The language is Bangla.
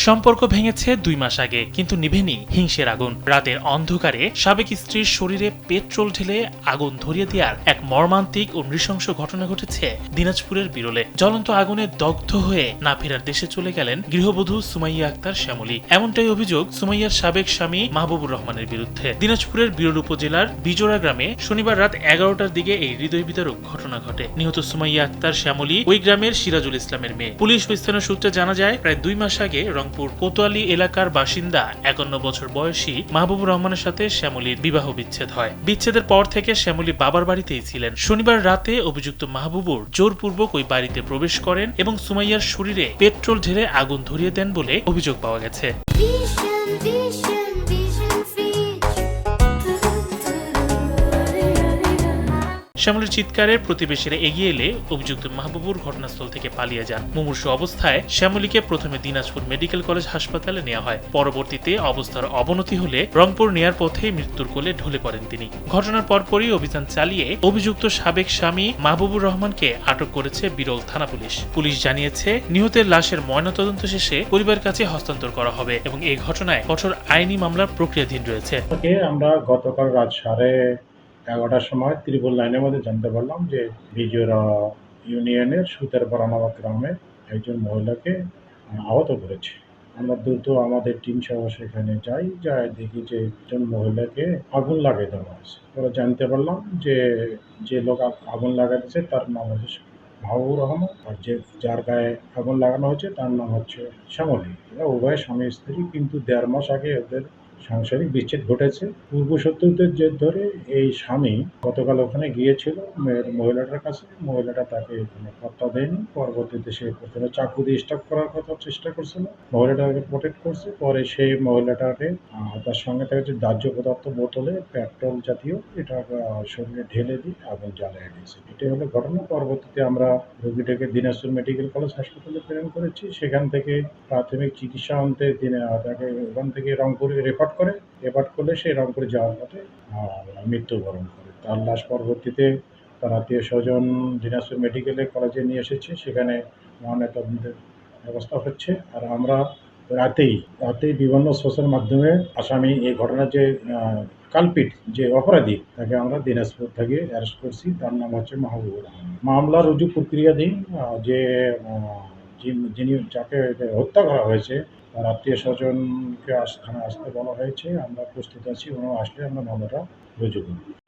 সম্পর্ক ভেঙেছে 2 মাস আগে, কিন্তু নিভেনি হিংসের আগুন। রাতের অন্ধকারে সাবেক স্ত্রীর শরীরে পেট্রোল ঢেলে আগুন ধরিয়ে দেওয়ার এক মর্মান্তিক ও নৃশংস ঘটনা ঘটেছে দিনাজপুরের বিরলে। জ্বলন্ত আগুনে দগ্ধ হয়ে না ফেরার দেশে চলে গেলেন গৃহবধূ সুমাইয়া আক্তার শ্যামলী। এমনটাই অভিযোগ সুমাইয়ার সাবেক স্বামী মাহবুবুর রহমানের বিরুদ্ধে। দিনাজপুরের বিরল উপজেলার বিজোড়া গ্রামে শনিবার রাত 11টার দিকে এই হৃদয় বিদারক ঘটনা ঘটে। নিহত সুমাইয়া আক্তার শ্যামলী ওই গ্রামের সিরাজুল ইসলামের মেয়ে। পুলিশ ও স্থানীয় সূত্রে জানা যায়, প্রায় 2 মাস আগে রংপুর কোতোয়ালি এলাকার বাসিন্দা 51 বছর বয়সী মাহবুবুর রহমানের সাথে শ্যামলীর বিবাহ বিচ্ছেদ হয়। বিচ্ছেদের পর থেকে শ্যামলী বাবার বাড়িতেই ছিলেন। শনিবার রাতে অভিযুক্ত মাহবুবুর জোরপূর্বক ওই বাড়িতে প্রবেশ করেন এবং সুমাইয়ার শরীরে পেট্রোল ঢেলে আগুন ধরিয়ে দেন বলে অভিযোগ পাওয়া গেছে। শ্যামলীর চিৎকারে প্রতিবেশীরা এগিয়ে এলে অভিযুক্ত মাহবুবুর ঘটনাস্থল থেকে পালিয়ে যান। মুমূর্ষু অবস্থায় শ্যামলীকে প্রথমে দিনাজপুর মেডিকেল কলেজ হাসপাতালে নেওয়া হয়। পরবর্তীতে অবস্থার অবনতি হলে রংপুর নেয়ার পথেই মৃত্যুর কোলে ঢলে পড়েন তিনি। ঘটনার পরপরই অভিযান চালিয়ে অভিযুক্ত সাবেক স্বামী মাহবুবুর রহমানকে আটক করেছে বিরল থানা পুলিশ। পুলিশ জানিয়েছে, নিহতের লাশের ময়নাতদন্ত শেষে পরিবারের কাছে হস্তান্তর করা হবে এবং এই ঘটনায় কঠোর আইনি মামলার প্রক্রিয়াধীন রয়েছে। আমরা গতকাল রাত 11:30টার সময় ত্রিপল লাইনের মধ্যে জানতে পারলাম যে বিজোড়া ইউনিয়নের সুতারপাড়া নামক গ্রামে একজন মহিলাকে আহত করেছে। আমরা দ্রুত আমাদের টিম সহ সেখানে যাই, দেখি যে একজন মহিলাকে আগুন লাগিয়ে দেওয়া হয়েছে। আমরা জানতে পারলাম যে লোক আগুন লাগাতেছে তার নাম হচ্ছে মাহবুবুর রহমান, আর যার গায়ে আগুন লাগানো হয়েছে তার নাম হচ্ছে শ্যামলী। এরা উভয় স্বামী স্ত্রী, কিন্তু 1.5 মাস আগে ওদের সাংসারিক বিচ্ছেদ ঘটেছে। পূর্বশত্রুতার জের ধরে এই স্বামী গতকাল ওখানে গিয়েছিল মহিলাটার কাছে। মহিলাটা তাকে কোনো পাত্তা দেয়নি। পরবর্তীতে সে প্রথমে চাকু দিয়ে স্টাক করার কথা চেষ্টা করছিল, মহিলাটাকে প্রোটেক্ট করছে। পরে সেই মহিলাটাকে তার সঙ্গে তাকে যে দাহ্য পদার্থ বোতলে পেট্রোল জাতীয় এটা শরীরে ঢেলে দিয়ে আগুন জ্বালিয়ে দিয়েছে। এটাই হলো ঘটনা। পরবর্তীতে আমরা রোগীটাকে দিনাজপুর মেডিকেল কলেজ হাসপাতালে প্রেরণ করেছি। সেখান থেকে প্রাথমিক চিকিৎসা অন্তে তাকে ওখান থেকে রংপুরে রেফার করলে সে রংপুরে যাওয়ার পথে মৃত্যুবরণ করে। তার লাশ পরবর্তীতে তার আত্মীয় স্বজন দিনাজপুর মেডিকেলে কলেজে নিয়ে এসেছে, সেখানে ময়নাতদন্তের ব্যবস্থা হচ্ছে। আর আমরা রাতেই বিভিন্ন সোশ্যাল মাধ্যমে আসামি এই ঘটনার যে কালপিট, যে অপরাধী, তাকে আমরা দিনাজপুর থেকে অ্যারেস্ট করছি। তার নাম হচ্ছে মাহবুবুর রহমান। মামলা রুজু প্রক্রিয়াধীন। যিনি যাকে হত্যা করা হয়েছে তার আত্মীয় স্বজনকে থানায় আসতে বলা হয়েছে। আমরা প্রস্তুত আছি, ওনারা আসলে আমরা মামলাটা রুজু করব।